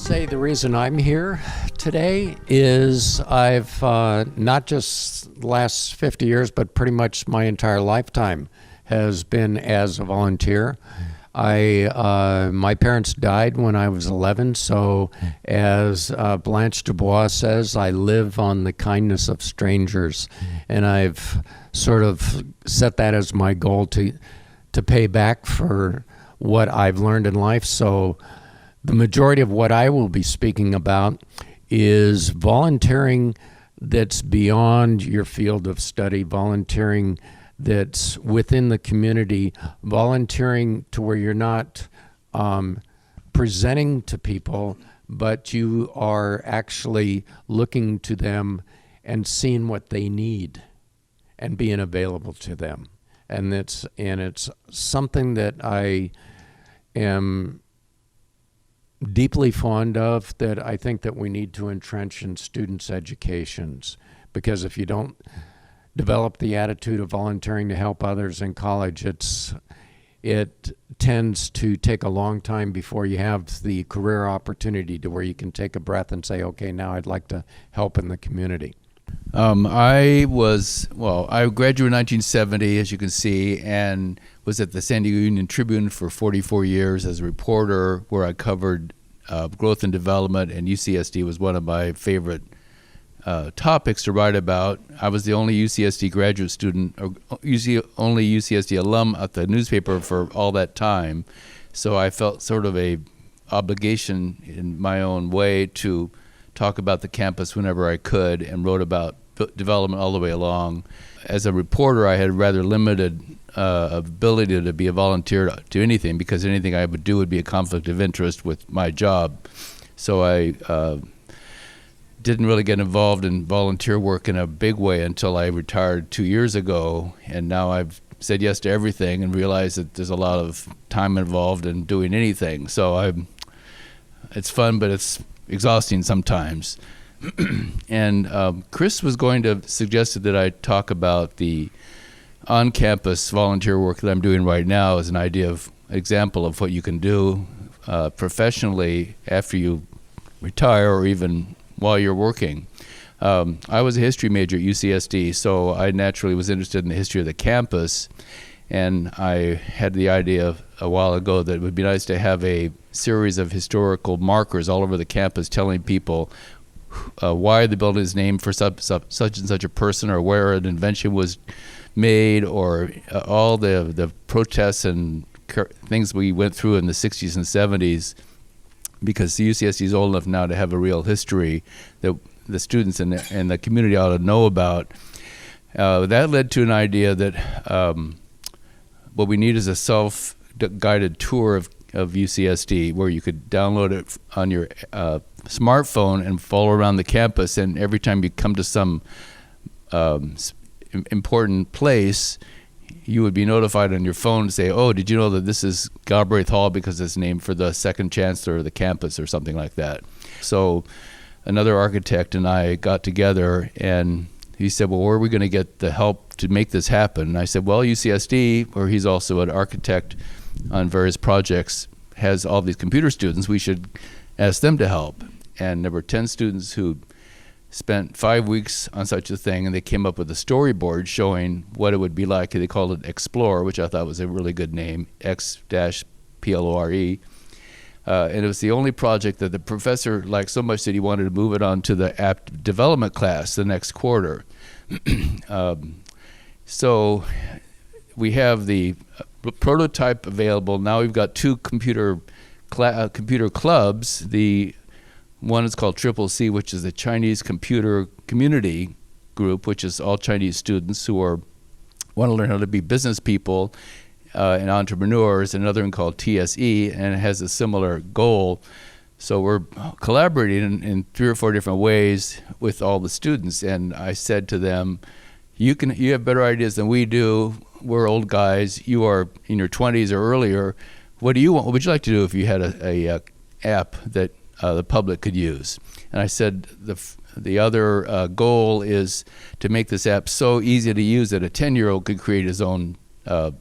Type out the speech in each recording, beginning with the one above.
say the reason I'm here today is I've not just the last 50 years, but pretty much my entire lifetime has been as a volunteer. My parents died when I was 11, so as Blanche Dubois says, I live on the kindness of strangers, and I've sort of set that as my goal to pay back for what I've learned in life. So the majority of what I will be speaking about is volunteering that's beyond your field of study, volunteering that's within the community, volunteering to where you're not presenting to people, but you are actually looking to them and seeing what they need and being available to them. And it's something that I am deeply fond of, that I think that we need to entrench in students' educations, because if you don't develop the attitude of volunteering to help others in college, it tends to take a long time before you have the career opportunity to where you can take a breath and say, okay, now I'd like to help in the community. I graduated in 1970, as you can see, and was at the San Diego Union Tribune for 44 years as a reporter, where I covered growth and development, and UCSD was one of my favorite topics to write about. I was the only UCSD graduate student, or only UCSD alum at the newspaper for all that time, so I felt sort of a obligation in my own way to talk about the campus whenever I could, and wrote about development all the way along. As a reporter, I had rather limited ability to be a volunteer to anything, because anything I would do would be a conflict of interest with my job. So I didn't really get involved in volunteer work in a big way until I retired 2 years ago, and now I've said yes to everything and realized that there's a lot of time involved in doing anything. So it's fun, but it's exhausting sometimes. And Chris was going to suggest that I talk about the on-campus volunteer work that I'm doing right now as an example of what you can do professionally after you retire, or even while you're working. I was a history major at UCSD, so I naturally was interested in the history of the campus, and I had the idea a while ago that it would be nice to have a series of historical markers all over the campus telling people why the building is named for such and such a person, or where an invention was made, or all the protests and things we went through in the 60s and 70s, because the UCSD is old enough now to have a real history that the students and the community ought to know about. That led to an idea that what we need is a self-guided tour of UCSD, where you could download it on your smartphone and follow around the campus, and every time you come to some important place, you would be notified on your phone to say, oh, did you know that this is Galbraith Hall because it's named for the second chancellor of the campus, or something like that. So another architect and I got together, and he said, well, where are we going to get the help to make this happen? And I said, well, UCSD, where he's also an architect on various projects, has all these computer students. We should ask them to help. And there were 10 students who spent 5 weeks on such a thing, and they came up with a storyboard showing what it would be like. They called it Explore, which I thought was a really good name, X-P-L-O-R-E. And it was the only project that the professor liked so much that he wanted to move it on to the app development class the next quarter. So we have the prototype available. Now we've got two computer clubs. The one is called CCC, which is the Chinese Computer Community Group, which is all Chinese students who want to learn how to be business people and entrepreneurs. Another one called TSE, and it has a similar goal. So we're collaborating in 3 or 4 different ways with all the students. And I said to them, you have better ideas than we do. We're old guys. You are in your 20s or earlier. What do you want? What would you like to do if you had a app that the public could use? And I said the other goal is to make this app so easy to use that a 10-year-old could create his own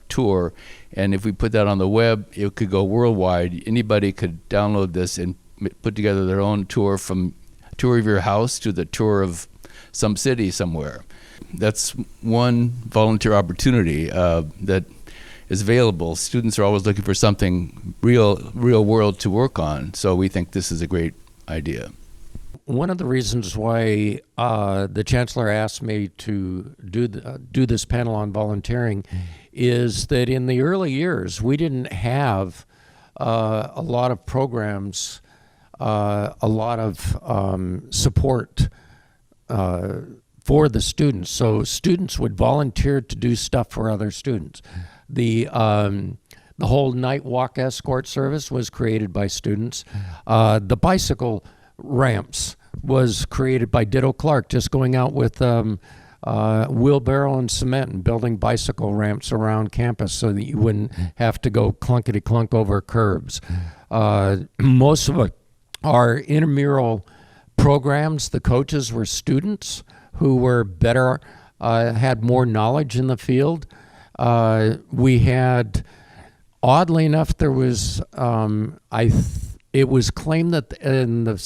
tour, and if we put that on the web, it could go worldwide. Anybody could download this and put together their own tour, from tour of your house to the tour of some city somewhere. That's one volunteer opportunity that is available. Students are always looking for something real world to work on, so we think this is a great idea. One of the reasons why the chancellor asked me to do this panel on volunteering is that in the early years we didn't have a lot of programs, a lot of support for the students. So students would volunteer to do stuff for other students. The whole night walk escort service was created by students. The bicycle ramps was created by Ditto Clark, just going out with wheelbarrow and cement and building bicycle ramps around campus so that you wouldn't have to go clunkety clunk over curbs. Most of our intramural programs, the coaches were students who were better, had more knowledge in the field. We had, oddly enough, there was, it was claimed that in the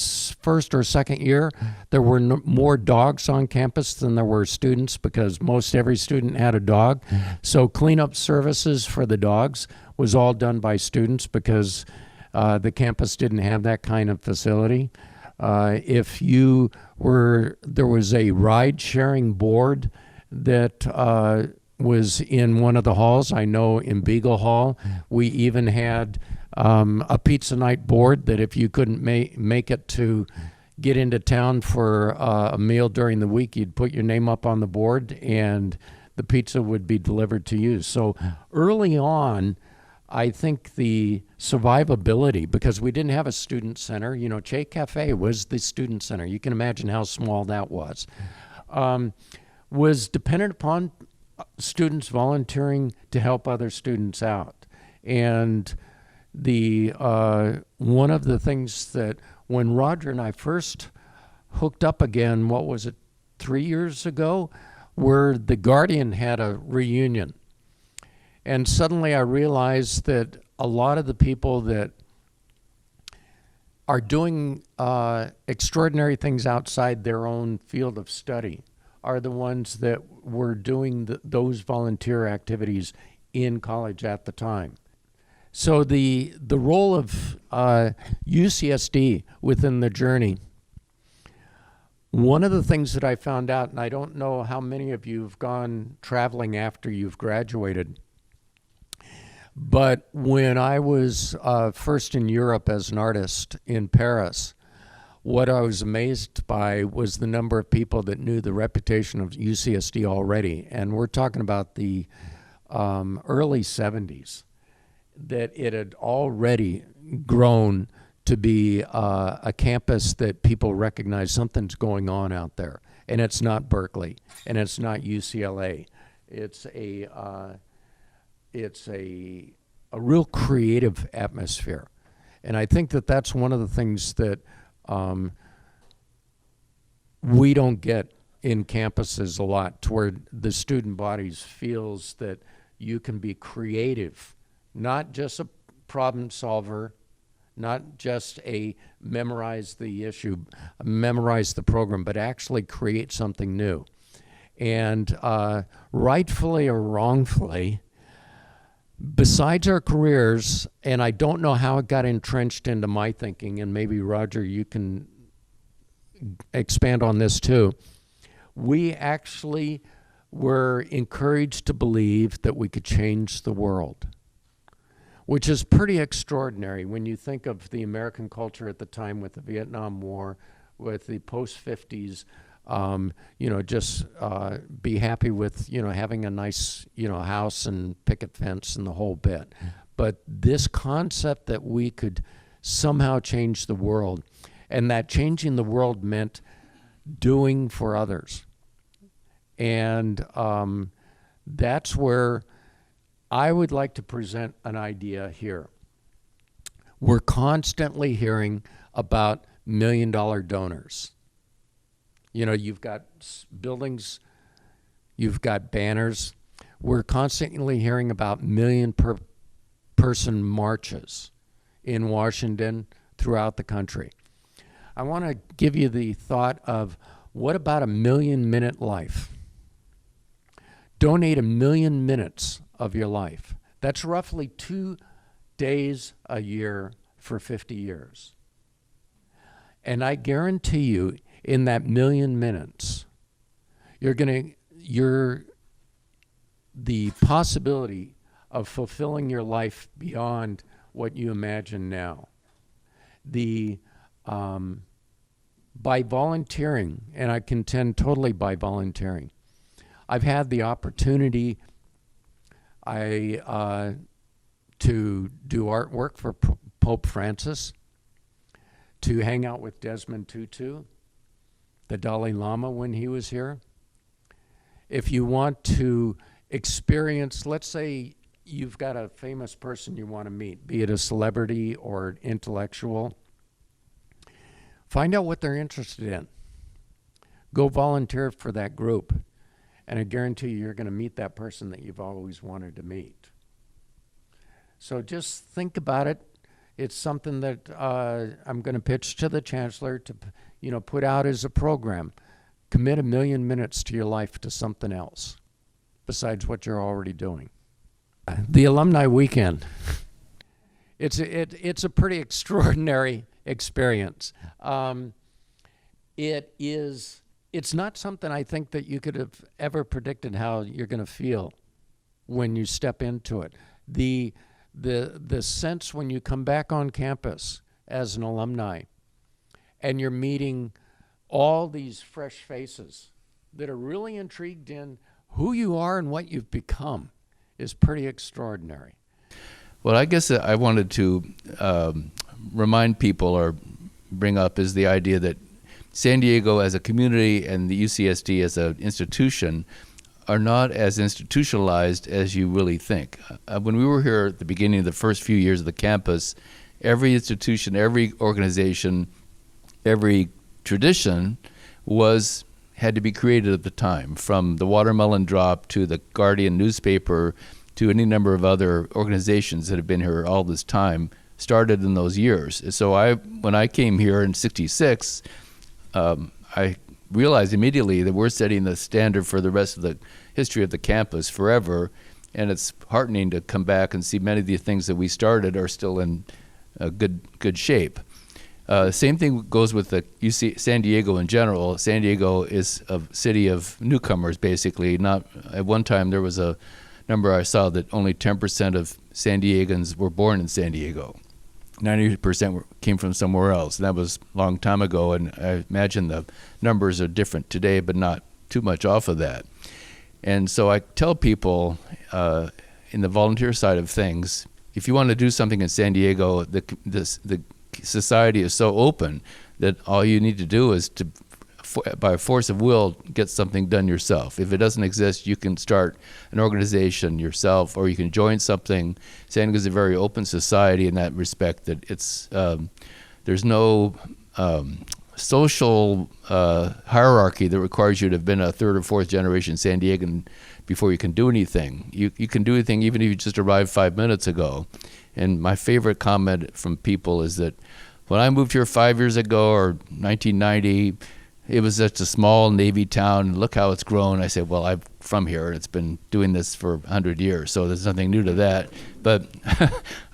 first or second year, there were more dogs on campus than there were students, because most every student had a dog. So cleanup services for the dogs was all done by students, because the campus didn't have that kind of facility. If you were, there was a ride-sharing board that was in one of the halls. I know in Beagle Hall, we even had a pizza night board that if you couldn't make it to get into town for a meal during the week, you'd put your name up on the board and the pizza would be delivered to you. So early on, I think the survivability, because we didn't have a student center, you know, Che Cafe was the student center. You can imagine how small that was dependent upon students volunteering to help other students out. And the one of the things that when Roger and I first hooked up again, what was it, 3 years ago, where the Guardian had a reunion. And suddenly I realized that a lot of the people that are doing extraordinary things outside their own field of study are the ones that were doing those volunteer activities in college at the time. So the role of UCSD within the journey, one of the things that I found out, and I don't know how many of you have gone traveling after you've graduated, but when I was first in Europe as an artist in Paris, what I was amazed by was the number of people that knew the reputation of UCSD already. And we're talking about the early 70s, that it had already grown to be a campus that people recognize something's going on out there. And it's not Berkeley, and it's not UCLA. It's a real creative atmosphere. And I think that that's one of the things that we don't get in campuses a lot, to where the student bodies feels that you can be creative, not just a problem solver, not just a memorize the issue, memorize the program, but actually create something new. And rightfully or wrongfully, besides our careers, and I don't know how it got entrenched into my thinking, and maybe Roger, you can expand on this too, we actually were encouraged to believe that we could change the world, which is pretty extraordinary when you think of the American culture at the time with the Vietnam War, with the post-50s, just be happy with, having a nice, house and picket fence and the whole bit. But this concept that we could somehow change the world, and that changing the world meant doing for others. And that's where I would like to present an idea here. We're constantly hearing about $1 million donors. You've got buildings, you've got banners. We're constantly hearing about million per person marches in Washington, throughout the country. I want to give you the thought of, what about a 1,000,000-minute life? Donate 1,000,000 minutes of your life. That's roughly 2 days a year for 50 years. And I guarantee you, in that 1,000,000 minutes, the possibility of fulfilling your life beyond what you imagine now. By volunteering, and I contend totally by volunteering, I've had the opportunity to do artwork for Pope Francis, to hang out with Desmond Tutu, the Dalai Lama when he was here. If you want to experience, let's say you've got a famous person you want to meet, be it a celebrity or an intellectual, find out what they're interested in. Go volunteer for that group, and I guarantee you're going to meet that person that you've always wanted to meet. So just think about it. It's something that I'm going to pitch to the chancellor to, put out as a program. Commit 1,000,000 minutes to your life to something else besides what you're already doing. The Alumni Weekend. It's a pretty extraordinary experience. It's not something I think that you could have ever predicted how you're going to feel when you step into it. The sense when you come back on campus as an alumni and you're meeting all these fresh faces that are really intrigued in who you are and what you've become is pretty extraordinary. Well, I guess I wanted to remind people or bring up is the idea that San Diego as a community and the UCSD as an institution are not as institutionalized as you really think. When we were here at the beginning of the first few years of the campus, every institution, every organization, every tradition had to be created at the time, from the Watermelon Drop to the Guardian newspaper to any number of other organizations that have been here all this time, started in those years. So when I came here in '66, I realized immediately that we're setting the standard for the rest of the history of the campus forever, and it's heartening to come back and see many of the things that we started are still in good shape. Same thing goes with San Diego in general. San Diego is a city of newcomers, basically. Not at one time there was a number I saw that only 10% of San Diegans were born in San Diego. 90% came from somewhere else. And that was a long time ago, and I imagine the numbers are different today, but not too much off of that. And so I tell people in the volunteer side of things, if you want to do something in San Diego, the society is so open that all you need to do is to, by force of will, get something done yourself. If it doesn't exist, you can start an organization yourself, or you can join something. San Diego is a very open society in that respect, that it's there's no social hierarchy that requires you to have been a third or fourth generation San Diegan before you can do anything. You can do anything even if you just arrived 5 minutes ago. And my favorite comment from people is that when I moved here 5 years ago, or 1990, it was just a small Navy town. Look how it's grown. I said, well, I'm from here, and it's been doing this for 100 years, so there's nothing new to that. But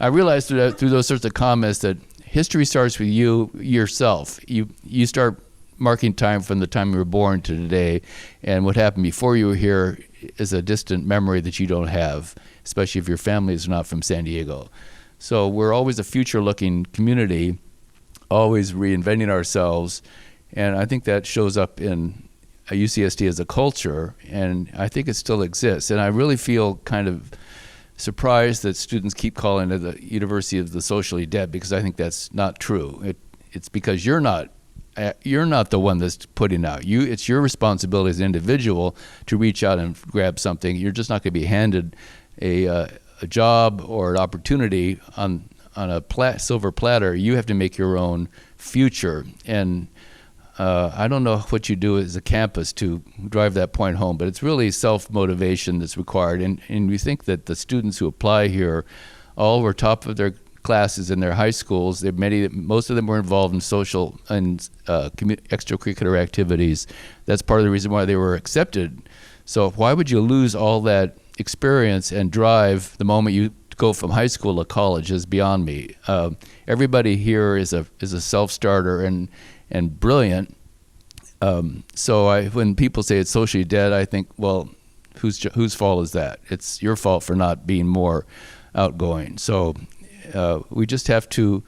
I realized through those sorts of comments that history starts with you yourself. You start marking time from the time you were born to today, and what happened before you were here is a distant memory that you don't have, especially if your family is not from San Diego. So we're always a future-looking community, always reinventing ourselves, and I think that shows up in UCSD as a culture, and I think it still exists. And I really feel kind of surprised that students keep calling it the University of the Socially Dead, because I think that's not true. It's because you're not the one that's putting out. It's your responsibility as an individual to reach out and grab something. You're just not going to be handed a job or an opportunity on a silver platter. You have to make your own future. And I don't know what you do as a campus to drive that point home, but it's really self-motivation that's required. And we think that the students who apply here all were top of their classes in their high schools. Most of them were involved in social and extracurricular activities. That's part of the reason why they were accepted. So why would you lose all that experience and drive the moment you go from high school to college is beyond me. Everybody here is a self-starter and brilliant. So when people say it's socially dead, I think, well, whose fault is that? It's your fault for not being more outgoing. So we just have to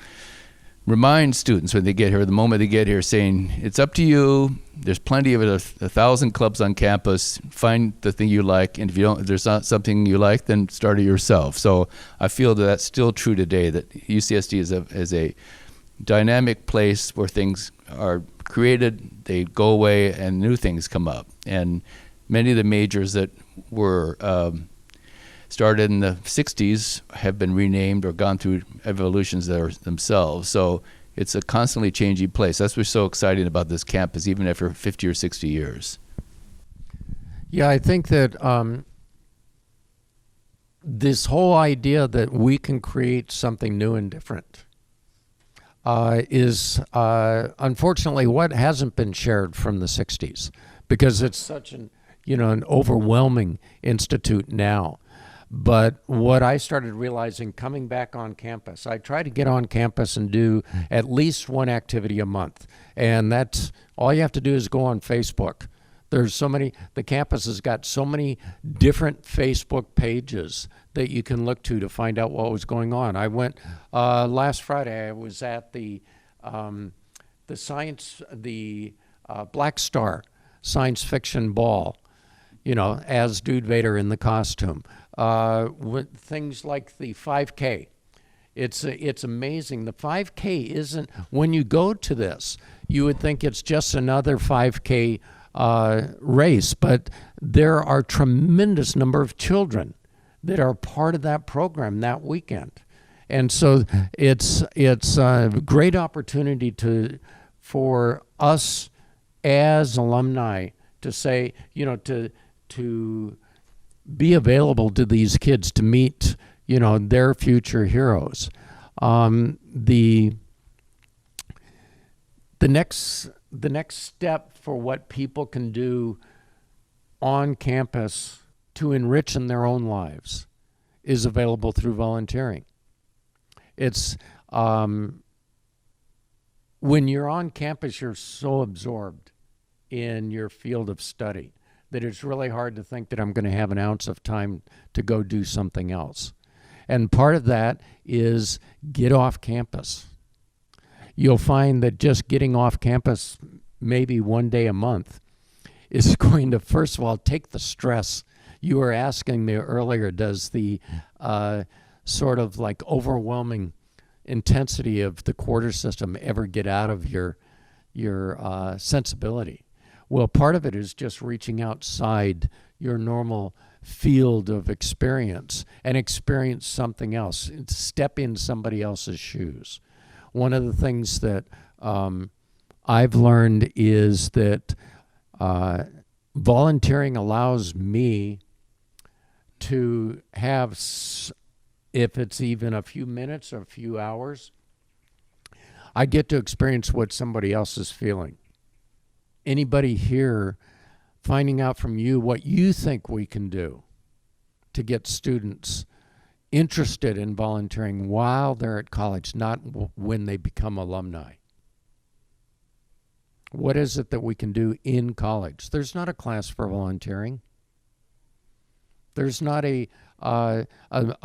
remind students when they get here, the moment they get here, saying it's up to you. There's plenty of it, 1,000 clubs on campus. Find the thing you like, and if there's not something you like, then start it yourself. So I feel that that's still true today. That UCSD is a dynamic place where things are created, they go away, and new things come up. And many of the majors that were started in the 60s have been renamed or gone through evolutions themselves. So it's a constantly changing place. That's what's so exciting about this campus, even after 50 or 60 years. Yeah, I think that this whole idea that we can create something new and different is unfortunately what hasn't been shared from the 60s, because it's such an overwhelming institute now. But what I started realizing coming back on campus, I try to get on campus and do at least one activity a month. And that's all you have to do is go on Facebook. There's the campus has got so many different Facebook pages that you can look to find out what was going on. I went last Friday, I was at the Black Star science fiction ball, as Dude Vader in the costume. With things like the 5K. It's amazing. The 5K isn't, when you go to this, you would think it's just another 5K race, but there are tremendous number of children that are part of that program that weekend. And so it's a great opportunity for us as alumni to say, to be available to these kids to meet, their future heroes. The next step for what people can do on campus to enrich in their own lives is available through volunteering. It's when you're on campus, you're so absorbed in your field of study that it's really hard to think that I'm going to have an ounce of time to go do something else. And part of that is get off campus. You'll find that just getting off campus maybe one day a month is going to, first of all, take the stress. You were asking me earlier, does the sort of like overwhelming intensity of the quarter system ever get out of your sensibility? Well, part of it is just reaching outside your normal field of experience and experience something else. Step in somebody else's shoes. One of the things that I've learned is that volunteering allows me to have, if it's even a few minutes or a few hours, I get to experience what somebody else is feeling. Anybody here, finding out from you what you think we can do to get students interested in volunteering while they're at college, not when they become alumni. What is it that we can do in college? There's not a class for volunteering. There's not a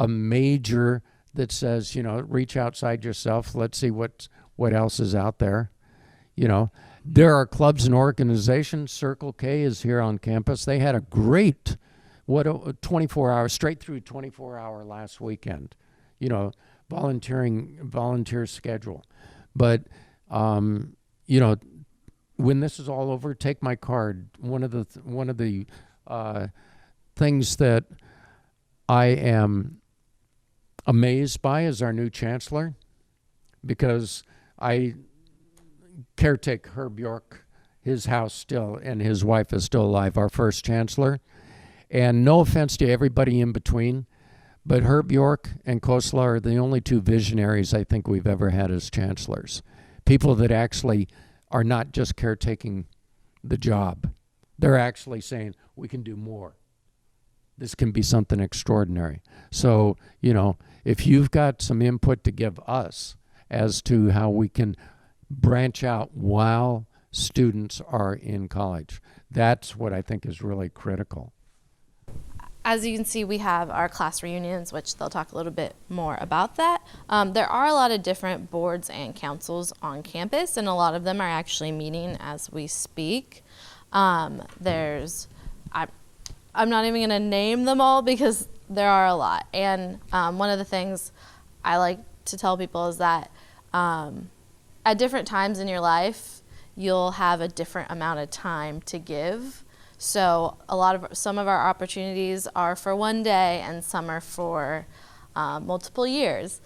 major that says, reach outside yourself. Let's see what else is out there. There are clubs and organizations. Circle K is here on campus. They had a great 24-hour, straight through 24-hour last weekend, volunteer schedule. But, when this is all over, take my card. One of the things that I am amazed by is our new chancellor, because I caretake Herb York, his house still, and his wife is still alive, our first chancellor. And no offense to everybody in between, But Herb York and Khosla are the only two visionaries I think we've ever had as chancellors. People that actually are not just caretaking the job. They're actually saying, we can do more. This can be something extraordinary. So, if you've got some input to give us as to how we can branch out while students are in college, that's what I think is really critical. As you can see, we have our class reunions, which they'll talk a little bit more about that. There are a lot of different boards and councils on campus, and a lot of them are actually meeting as we speak. I'm not even going to name them all because there are a lot. And one of the things I like to tell people is that at different times in your life, you'll have a different amount of time to give. So some of our opportunities are for one day and some are for multiple years.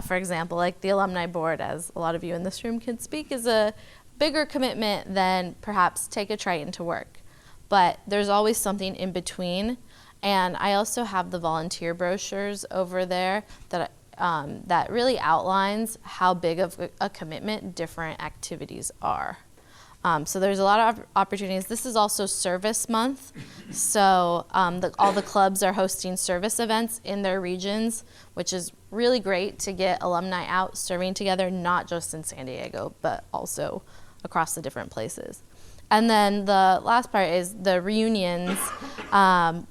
For example, like the Alumni Board, as a lot of you in this room can speak, is a bigger commitment than perhaps take a Triton to work. But there's always something in between. And I also have the volunteer brochures over there that really outlines how big of a commitment different activities are. So there's a lot of opportunities. This is also service month. So all the clubs are hosting service events in their regions, which is really great to get alumni out serving together, not just in San Diego, but also across the different places. And then the last part is the reunions.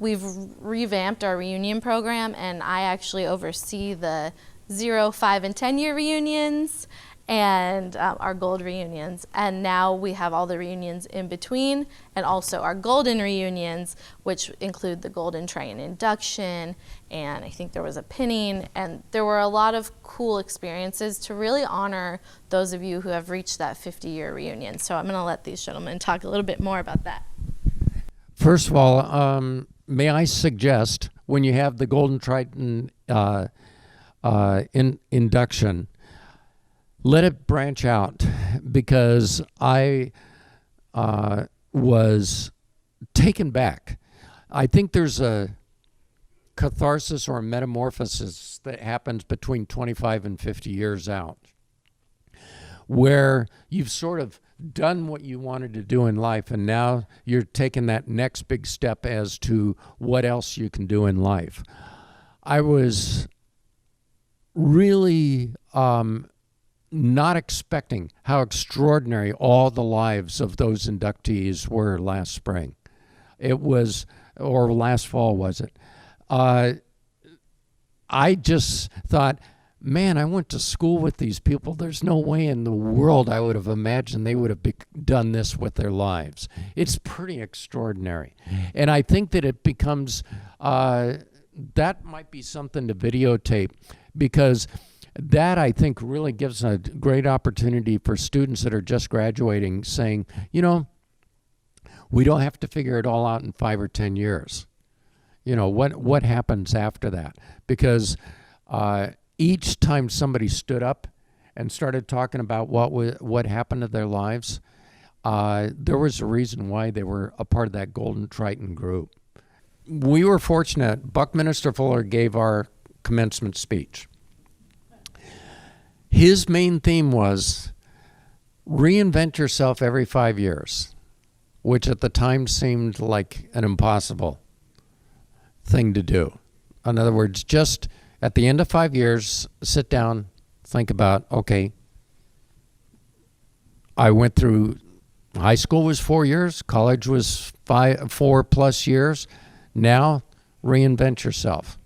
We've revamped our reunion program, and I actually oversee the 0, 5, and 10-year reunions and our gold reunions. And now we have all the reunions in between, and also our golden reunions, which include the golden Triton induction, and I think there was a pinning, and there were a lot of cool experiences to really honor those of you who have reached that 50-year reunion. So I'm going to let these gentlemen talk a little bit more about that. First of all, may I suggest when you have the golden Triton induction, let it branch out, because I was taken back. I think there's a catharsis or a metamorphosis that happens between 25 and 50 years out, where you've sort of done what you wanted to do in life, and now you're taking that next big step as to what else you can do in life. I was really not expecting how extraordinary all the lives of those inductees were last spring. It was, or last fall, was it? I just thought, man, I went to school with these people. There's no way in the world I would have imagined they would have done this with their lives. It's pretty extraordinary. And I think that it becomes, that might be something to videotape, because that, I think, really gives a great opportunity for students that are just graduating, saying, we don't have to figure it all out in 5 or 10 years. What happens after that? Because each time somebody stood up and started talking about what happened to their lives, there was a reason why they were a part of that Golden Triton group. We were fortunate. Buckminster Fuller gave our commencement speech. His main theme was reinvent yourself every 5 years, which at the time seemed like an impossible thing to do. In other words, just at the end of 5 years, sit down, think about, okay, I went through, high school was 4 years, college was 4+ years. Now, reinvent yourself.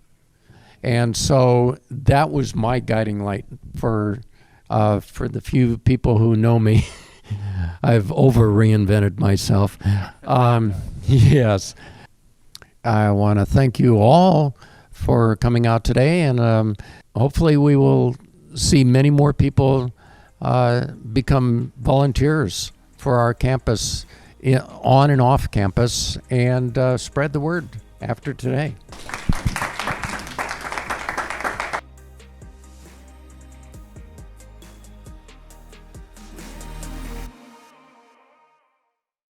And so that was my guiding light for the few people who know me. I've over-reinvented myself. Yes. I want to thank you all for coming out today, and hopefully we will see many more people become volunteers for our campus, on and off campus, and spread the word after today.